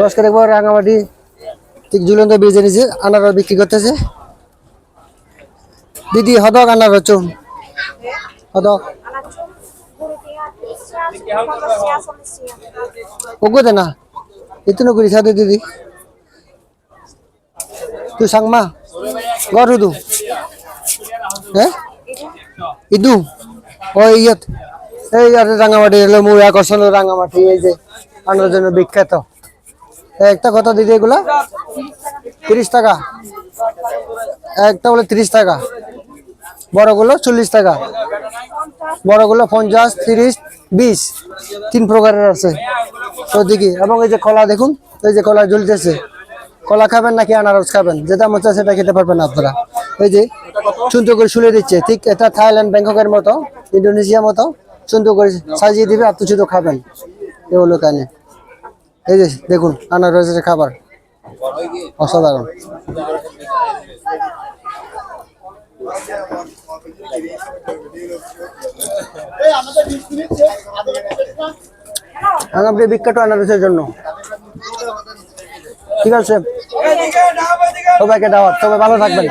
আজকে দেখবো রাঙামাটি ঠিক ঝুলন্ত ব্রিজের নিচে আনারস বিক্রি করতেছে। দিদি হদক আনারস চুম হদক ওগো দে না itu nuguri satu didi tu sangma gor itu itu oh iya এই আর রাঙামাটি হলো মূল আকর্ষণ রাঙামাটি এই যে আনার জন্য বিখ্যাত একটা কথা দিদি এগুলো 30 টাকা একটা বলে 30 টাকা বড়গুলো 40 টাকা বড়গুলো 50 30 20 তিন প্রকারের আছে তো দেখি এবং এই যে কলা দেখুন এই যে কলা ঝুলতেছে কলা খাবেন নাকি আনারস খাবেন যেটা মন চায় সেটা খেতে পারবেন আপনারা এই যে সুন্দর করে শুলে দিচ্ছে ঠিক এটা থাইল্যান্ড ব্যাংককের মতো ইন্দোনেশিয়ার মতো সুন্দর করে সাজিয়ে দিবে আপনি শুধু খাবেন এই হলো কানে এই যে দেখুন আনারসের খাবার অসাধারণ আমাদের বিখ্যাত আনারসের জন্য ঠিক আছে সবাইকে দাওয়াত সবাই ভালো থাকবেন।